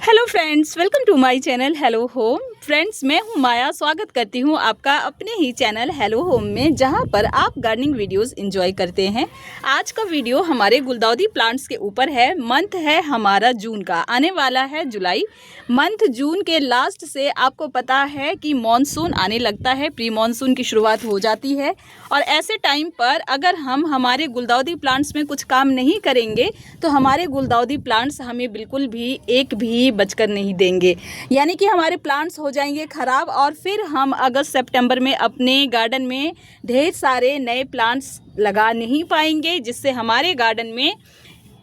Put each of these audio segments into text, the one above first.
Hello friends, welcome to my channel hello home. Friends, मैं हूं माया। स्वागत करती हूं आपका अपने ही चैनल हेलो होम में, जहां पर आप गार्डनिंग वीडियोस एंजॉय करते हैं। आज का वीडियो हमारे गुलदाउदी प्लांट्स के ऊपर है। मंथ है हमारा जून का, आने वाला है जुलाई। मंथ जून के लास्ट से आपको पता है कि मॉनसून आने लगता है, प्री मॉनसून की शुरुआत हो जाती है। और ऐसे टाइम पर अगर हम हमारे गुलदाउदी प्लांट्स में कुछ काम नहीं करेंगे तो हमारे गुलदाउदी प्लांट्स हमें बिल्कुल भी एक भी बचकर नहीं देंगे, यानी कि हमारे प्लांट्स हो जाएंगे ख़राब। और फिर हम अगस्त सितंबर में अपने गार्डन में ढेर सारे नए प्लांट्स लगा नहीं पाएंगे, जिससे हमारे गार्डन में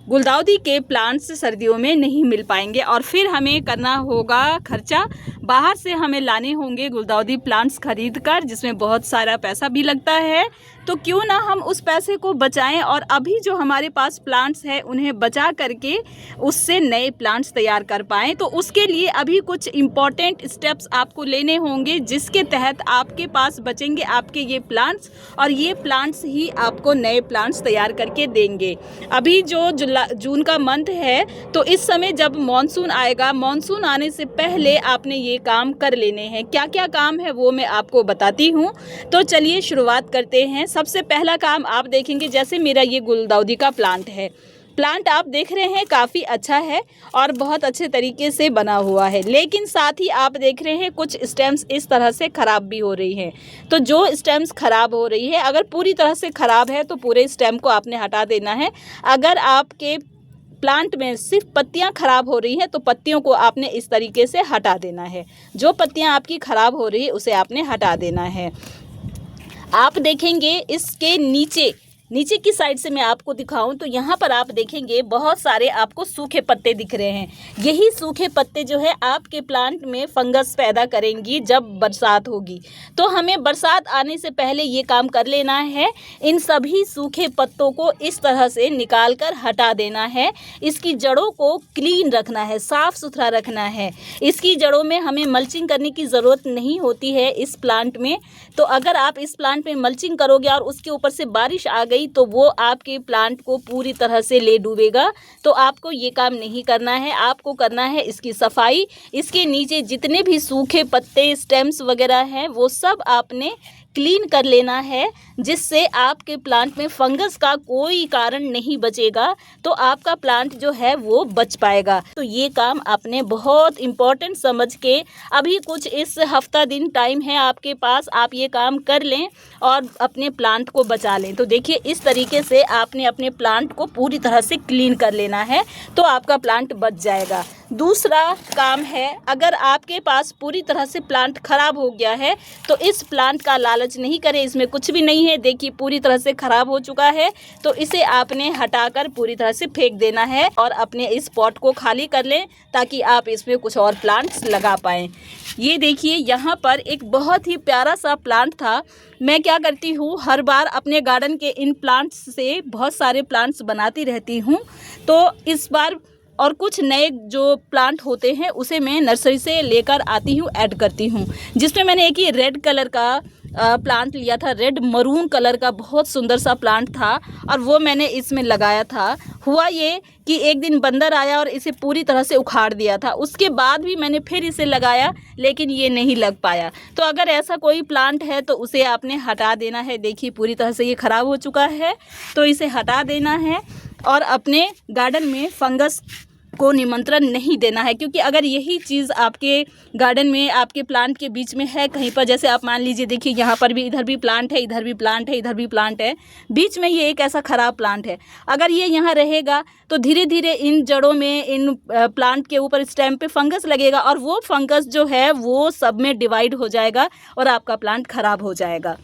गुलदाउदी के प्लांट्स सर्दियों में नहीं मिल पाएंगे। और फिर हमें करना होगा खर्चा, बाहर से हमें लाने होंगे गुलदाउदी प्लांट्स खरीद कर, जिसमें बहुत सारा पैसा भी लगता है। तो क्यों ना हम उस पैसे को बचाएं और अभी जो हमारे पास प्लांट्स हैं उन्हें बचा करके उससे नए प्लांट्स तैयार कर पाएं। तो उसके लिए अभी कुछ इम्पॉर्टेंट स्टेप्स आपको लेने होंगे, जिसके तहत आपके पास बचेंगे आपके ये प्लांट्स, और ये प्लांट्स ही आपको नए प्लांट्स तैयार करके देंगे। अभी जो जून का मंथ है, तो इस समय जब मॉनसून आएगा, मॉनसून आने से पहले आपने ये काम कर लेने हैं। क्या क्या काम है वो मैं आपको बताती हूँ। तो चलिए शुरुआत करते हैं। सबसे पहला काम आप देखेंगे, जैसे मेरा ये गुलदाउदी का प्लांट है। प्लांट आप देख रहे हैं काफ़ी अच्छा है और बहुत अच्छे तरीके से बना हुआ है, लेकिन साथ ही आप देख रहे हैं कुछ स्टेम्स इस तरह से ख़राब भी हो रही हैं। तो जो स्टेम्स ख़राब हो रही है, अगर पूरी तरह से ख़राब है तो पूरे स्टेम को आपने हटा देना है। अगर आपके प्लांट में सिर्फ पत्तियां खराब हो रही हैं तो पत्तियों को आपने इस तरीके से हटा देना है। जो पत्तियां आपकी खराब हो रही है उसे आपने हटा देना है। आप देखेंगे इसके नीचे की साइड से मैं आपको दिखाऊं तो यहाँ पर आप देखेंगे बहुत सारे आपको सूखे पत्ते दिख रहे हैं। यही सूखे पत्ते जो है आपके प्लांट में फंगस पैदा करेंगी जब बरसात होगी। तो हमें बरसात आने से पहले ये काम कर लेना है। इन सभी सूखे पत्तों को इस तरह से निकाल कर हटा देना है। इसकी जड़ों को क्लीन रखना है, साफ़ सुथरा रखना है। इसकी जड़ों में हमें मल्चिंग करने की ज़रूरत नहीं होती है इस प्लांट में। तो अगर आप इस प्लांट में मल्चिंग करोगे और उसके ऊपर से बारिश आ गई तो वो आपके प्लांट को पूरी तरह से ले डूबेगा। तो आपको ये काम नहीं करना है। आपको करना है इसकी सफाई। इसके नीचे जितने भी सूखे पत्ते, स्टेम्स वगैरह हैं, वो सब आपने क्लीन कर लेना है, जिससे आपके प्लांट में फंगस का कोई कारण नहीं बचेगा। तो आपका प्लांट जो है वो बच पाएगा। तो ये काम आपने बहुत इम्पोर्टेंट समझ के, अभी कुछ इस हफ्ता दिन टाइम है आपके पास, आप ये काम कर लें और अपने प्लांट को बचा लें। तो देखिए, इस तरीके से आपने अपने प्लांट को पूरी तरह से क्लीन कर लेना है, तो आपका प्लांट बच जाएगा। दूसरा काम है, अगर आपके पास पूरी तरह से प्लांट खराब हो गया है तो इस प्लांट का लालच नहीं करें, इसमें कुछ भी नहीं है। देखिए, पूरी तरह से खराब हो चुका है, तो इसे आपने हटाकर पूरी तरह से फेंक देना है और अपने इस पॉट को खाली कर लें, ताकि आप इसमें कुछ और प्लांट्स लगा पाएँ। ये देखिए, यहाँ पर एक बहुत ही प्यारा सा प्लांट था। मैं क्या करती हूँ, हर बार अपने गार्डन के इन प्लांट्स से बहुत सारे प्लांट्स बनाती रहती हूँ। तो इस बार और कुछ नए जो प्लांट होते हैं उसे मैं नर्सरी से लेकर आती हूँ, ऐड करती हूँ। जिसमें मैंने एक ही रेड कलर का प्लांट लिया था, रेड मरून कलर का बहुत सुंदर सा प्लांट था, और वो मैंने इसमें लगाया था। हुआ ये कि एक दिन बंदर आया और इसे पूरी तरह से उखाड़ दिया था। उसके बाद भी मैंने फिर इसे लगाया, लेकिन ये नहीं लग पाया। तो अगर ऐसा कोई प्लांट है तो उसे आपने हटा देना है। देखिए, पूरी तरह से ये ख़राब हो चुका है, तो इसे हटा देना है और अपने गार्डन में फंगस को निमंत्रण नहीं देना है। क्योंकि अगर यही चीज़ आपके गार्डन में, आपके प्लांट के बीच में है कहीं पर, जैसे आप मान लीजिए, देखिए यहाँ पर भी, इधर भी प्लांट है, इधर भी प्लांट है, इधर भी प्लांट है, बीच में ये एक ऐसा ख़राब प्लांट है। अगर ये यहाँ रहेगा तो धीरे धीरे इन जड़ों में, इन प्लांट के ऊपर, स्टेम पे फंगस लगेगा, और वो फंगस जो है वो सब में डिवाइड हो जाएगा और आपका प्लांट ख़राब हो जाएगा।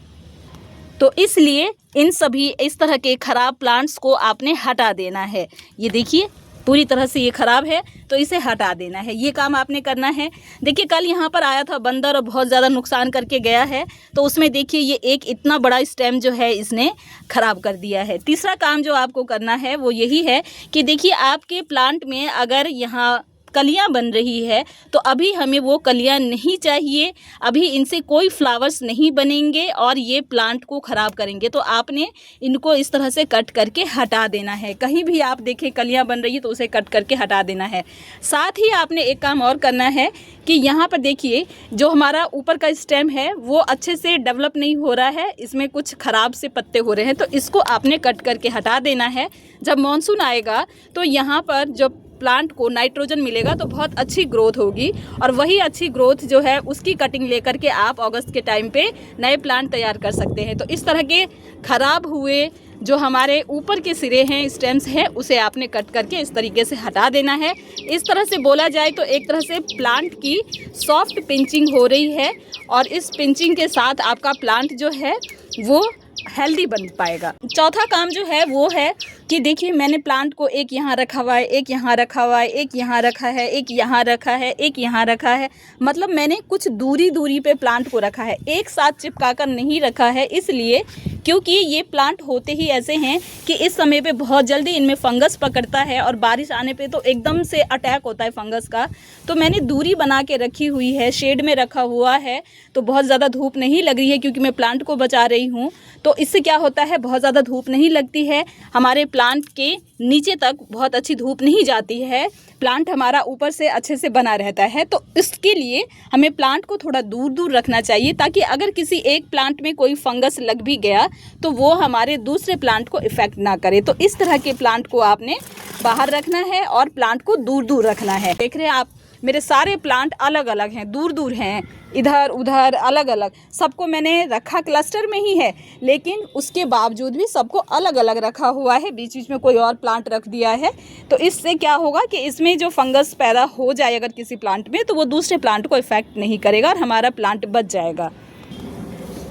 तो इसलिए इन सभी इस तरह के ख़राब प्लांट्स को आपने हटा देना है। ये देखिए, पूरी तरह से ये ख़राब है, तो इसे हटा देना है। ये काम आपने करना है। देखिए, कल यहाँ पर आया था बंदर और बहुत ज़्यादा नुकसान करके गया है। तो उसमें देखिए, ये एक इतना बड़ा स्टेम जो है इसने ख़राब कर दिया है। तीसरा काम जो आपको करना है वो यही है कि देखिए, आपके प्लांट में अगर यहाँ कलियां बन रही है तो अभी हमें वो कलियां नहीं चाहिए, अभी इनसे कोई फ्लावर्स नहीं बनेंगे और ये प्लांट को ख़राब करेंगे। तो आपने इनको इस तरह से कट करके हटा देना है। कहीं भी आप देखें कलियां बन रही है तो उसे कट करके हटा देना है। साथ ही आपने एक काम और करना है कि यहाँ पर देखिए जो हमारा ऊपर का स्टेम है वो अच्छे से डेवलप नहीं हो रहा है, इसमें कुछ ख़राब से पत्ते हो रहे हैं, तो इसको आपने कट करके हटा देना है। जब मॉनसून आएगा तो यहाँ पर जो प्लांट को नाइट्रोजन मिलेगा तो बहुत अच्छी ग्रोथ होगी और वही अच्छी ग्रोथ जो है उसकी कटिंग लेकर के आप अगस्त के टाइम पे नए प्लांट तैयार कर सकते हैं। तो इस तरह के ख़राब हुए जो हमारे ऊपर के सिरे हैं, स्टेम्स हैं, उसे आपने कट करके इस तरीके से हटा देना है। इस तरह से बोला जाए तो एक तरह से प्लांट की सॉफ्ट पिंचिंग हो रही है और इस पिंचिंग के साथ आपका प्लांट जो है वो हेल्दी बन पाएगा। चौथा काम जो है वो है कि देखिए मैंने प्लांट को एक यहाँ रखा हुआ है, एक यहाँ रखा हुआ है, एक यहाँ रखा है, एक यहाँ रखा है, एक यहाँ रखा है, मतलब मैंने कुछ दूरी दूरी पे प्लांट को रखा है, एक साथ चिपका कर नहीं रखा है। इसलिए क्योंकि ये प्लांट होते ही ऐसे हैं कि इस समय पे बहुत जल्दी इनमें फंगस पकड़ता है और बारिश आने पे तो एकदम से अटैक होता है फंगस का। तो मैंने दूरी बना के रखी हुई है, शेड में रखा हुआ है, तो बहुत ज़्यादा धूप नहीं लग रही है क्योंकि मैं प्लांट को बचा रही हूँ। तो इससे क्या होता है, बहुत ज़्यादा धूप नहीं लगती है, हमारे प्लांट के नीचे तक बहुत अच्छी धूप नहीं जाती है, प्लांट हमारा ऊपर से अच्छे से बना रहता है। तो इसके लिए हमें प्लांट को थोड़ा दूर दूर रखना चाहिए ताकि अगर किसी एक प्लांट में कोई फंगस लग भी गया तो वो हमारे दूसरे प्लांट को इफ़ेक्ट ना करे। तो इस तरह के प्लांट को आपने बाहर रखना है और प्लांट को दूर दूर रखना है। देख रहे हैं आप मेरे सारे प्लांट अलग अलग हैं, दूर दूर हैं, इधर उधर अलग अलग, सबको मैंने रखा क्लस्टर में ही है, लेकिन उसके बावजूद भी सबको अलग अलग रखा हुआ है। बीच बीच में कोई और प्लांट रख दिया है। तो इससे क्या होगा कि इसमें जो फंगस पैदा हो जाए अगर किसी प्लांट में तो वो दूसरे प्लांट को इफ़ेक्ट नहीं करेगा और हमारा प्लांट बच जाएगा।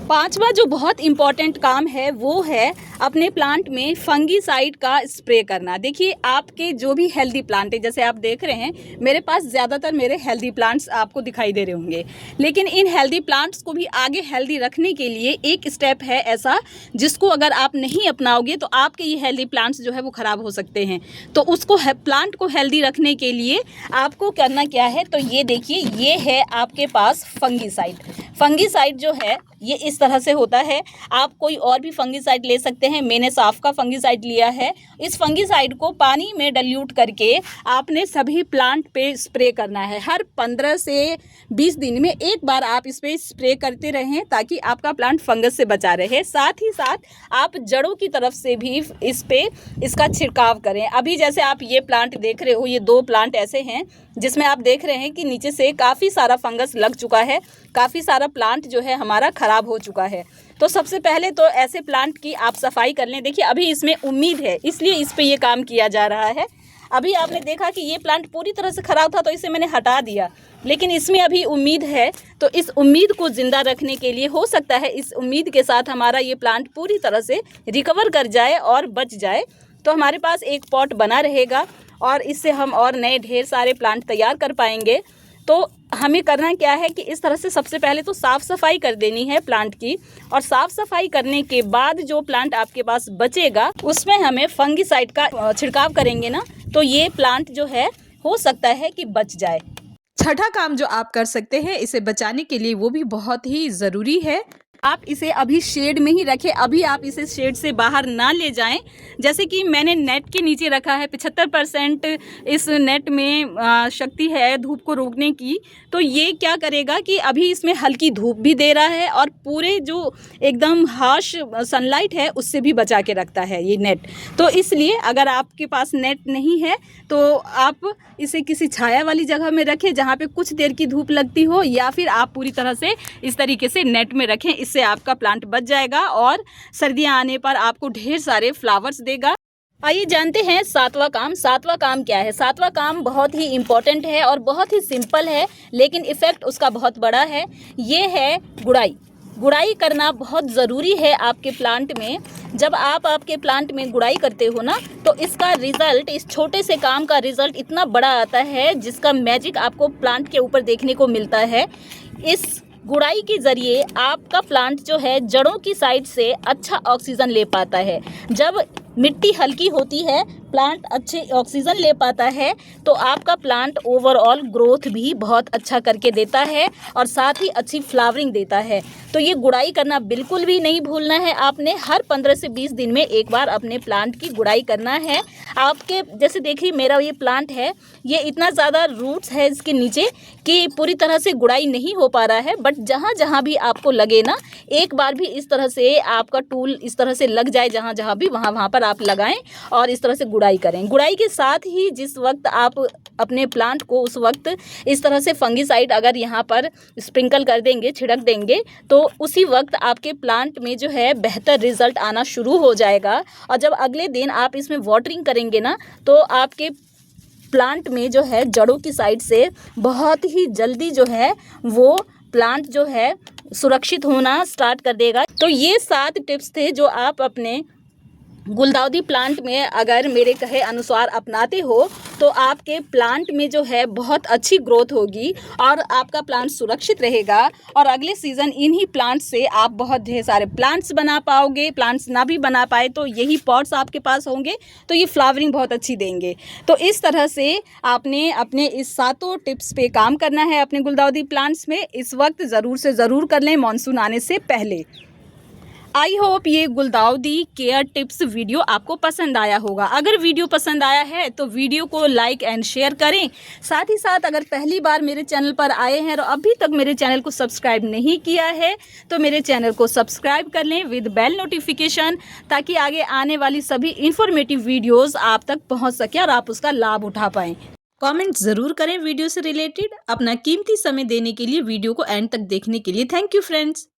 पांचवा जो बहुत इम्पॉर्टेंट काम है वो है अपने प्लांट में फंगीसाइड का स्प्रे करना। देखिए आपके जो भी हेल्दी प्लांट है, जैसे आप देख रहे हैं मेरे पास ज़्यादातर मेरे हेल्दी प्लांट्स आपको दिखाई दे रहे होंगे, लेकिन इन हेल्दी प्लांट्स को भी आगे हेल्दी रखने के लिए एक स्टेप है ऐसा जिसको अगर आप नहीं अपनाओगे तो आपके ये हेल्दी प्लांट्स जो है वो ख़राब हो सकते हैं। तो उसको प्लांट को हेल्दी रखने के लिए आपको करना क्या है, तो ये देखिए ये है आपके पास फंगीसाइड। फंगीसाइड जो है ये इस तरह से होता है, आप कोई और भी फंगीसाइड ले सकते हैं, मैंने साफ का फंगीसाइड लिया है। इस फंगीसाइड को पानी में डाइल्यूट करके आपने सभी प्लांट पे स्प्रे करना है। हर 15 से 20 दिन में एक बार आप इस पे स्प्रे करते रहें ताकि आपका प्लांट फंगस से बचा रहे। साथ ही साथ आप जड़ों की तरफ से भी इस पे इसका छिड़काव करें। अभी जैसे आप ये प्लांट देख रहे हो, ये 2 प्लांट ऐसे हैं जिसमें आप देख रहे हैं कि नीचे से काफ़ी सारा फंगस लग चुका है, काफ़ी सारा प्लांट जो है हमारा ख़राब हो चुका है। तो सबसे पहले तो ऐसे प्लांट की आप सफाई कर लें। देखिए अभी इसमें उम्मीद है इसलिए इस पे ये काम किया जा रहा है। अभी आपने देखा कि ये प्लांट पूरी तरह से ख़राब था तो इसे मैंने हटा दिया, लेकिन इसमें अभी उम्मीद है। तो इस उम्मीद को ज़िंदा रखने के लिए हो सकता है इस उम्मीद के साथ हमारा ये प्लांट पूरी तरह से रिकवर कर जाए और बच जाए, तो हमारे पास एक पॉट बना रहेगा और इससे हम और नए ढेर सारे प्लांट तैयार कर पाएंगे। तो हमें करना क्या है कि इस तरह से सबसे पहले तो साफ़ सफाई कर देनी है प्लांट की, और साफ़ सफाई करने के बाद जो प्लांट आपके पास बचेगा उसमें हमें फंगीसाइड का छिड़काव करेंगे ना, तो ये प्लांट जो है हो सकता है कि बच जाए। छठा काम जो आप कर सकते हैं इसे बचाने के लिए, वो भी बहुत ही ज़रूरी है, आप इसे अभी शेड में ही रखें। अभी आप इसे शेड से बाहर ना ले जाएं। जैसे कि मैंने नेट के नीचे रखा है, 75% इस नेट में शक्ति है धूप को रोकने की। तो ये क्या करेगा कि अभी इसमें हल्की धूप भी दे रहा है और पूरे जो एकदम हार्श सनलाइट है उससे भी बचा के रखता है ये नेट। तो इसलिए अगर आपके पास नेट नहीं है तो आप इसे किसी छाया वाली जगह में रखें जहाँ पे कुछ देर की धूप लगती हो, या फिर आप पूरी तरह से इस तरीके से नेट में रखें। इससे आपका प्लांट बच जाएगा और सर्दियां आने पर आपको ढेर सारे फ्लावर्स देगा। आइए जानते हैं सातवां काम। सातवां काम क्या है? सातवां काम बहुत ही इम्पोर्टेंट है और बहुत ही सिंपल है, लेकिन इफ़ेक्ट उसका बहुत बड़ा है। ये है गुड़ाई। गुड़ाई करना बहुत ज़रूरी है आपके प्लांट में। जब आप आपके प्लांट में गुड़ाई करते हो ना, तो इसका रिज़ल्ट, इस छोटे से काम का रिज़ल्ट इतना बड़ा आता है जिसका मैजिक आपको प्लांट के ऊपर देखने को मिलता है। इस गुड़ाई के ज़रिए आपका प्लांट जो है जड़ों की साइड से अच्छा ऑक्सीजन ले पाता है। जब मिट्टी हल्की होती है, प्लांट अच्छे ऑक्सीजन ले पाता है, तो आपका प्लांट ओवरऑल ग्रोथ भी बहुत अच्छा करके देता है और साथ ही अच्छी फ्लावरिंग देता है। तो ये गुड़ाई करना बिल्कुल भी नहीं भूलना है आपने। हर 15 से 20 दिन में एक बार अपने प्लांट की गुड़ाई करना है। आपके जैसे देखिए मेरा ये प्लांट है, ये इतना ज़्यादा रूट्स है इसके नीचे कि पूरी तरह से गुड़ाई नहीं हो पा रहा है, बट जहाँ जहाँ भी आपको लगे ना, एक बार भी इस तरह से आपका टूल इस तरह से लग जाए, जहाँ जहाँ भी वहाँ पर आप लगाएं और इस तरह से गुड़ाई करें। गुड़ाई के साथ ही जिस वक्त आप अपने प्लांट को उस वक्त इस तरह से फंगीसाइड अगर यहाँ पर स्प्रिंकल कर देंगे, छिड़क देंगे, तो उसी वक्त आपके प्लांट में जो है बेहतर रिजल्ट आना शुरू हो जाएगा। और जब अगले दिन आप इसमें वाटरिंग करेंगे ना, तो आपके प्लांट में जो है जड़ों की साइड से बहुत ही जल्दी जो है वो प्लांट जो है सुरक्षित होना स्टार्ट कर देगा। तो ये 7 टिप्स थे जो आप अपने गुलदाउदी प्लांट में अगर मेरे कहे अनुसार अपनाते हो तो आपके प्लांट में जो है बहुत अच्छी ग्रोथ होगी और आपका प्लांट सुरक्षित रहेगा। और अगले सीज़न इन्हीं प्लांट से आप बहुत ढेर सारे प्लांट्स बना पाओगे। प्लांट्स ना भी बना पाए तो यही पॉट्स आपके पास होंगे तो ये फ्लावरिंग बहुत अच्छी देंगे। तो इस तरह से आपने अपने इस 7 टिप्स पे काम करना है अपने गुलदाउदी प्लांट्स में। इस वक्त ज़रूर से ज़रूर कर लें, मानसून आने से पहले। आई होप ये गुलदाउदी केयर टिप्स वीडियो आपको पसंद आया होगा। अगर वीडियो पसंद आया है तो वीडियो को लाइक एंड शेयर करें। साथ ही साथ अगर पहली बार मेरे चैनल पर आए हैं और अभी तक मेरे चैनल को सब्सक्राइब नहीं किया है तो मेरे चैनल को सब्सक्राइब कर लें विद बेल नोटिफिकेशन, ताकि आगे आने वाली सभी इंफॉर्मेटिव वीडियोज़ आप तक पहुँच सके और आप उसका लाभ उठा पाएँ। कमेंट ज़रूर करें वीडियो से रिलेटेड। अपना कीमती समय देने के लिए, वीडियो को एंड तक देखने के लिए थैंक यू फ्रेंड्स।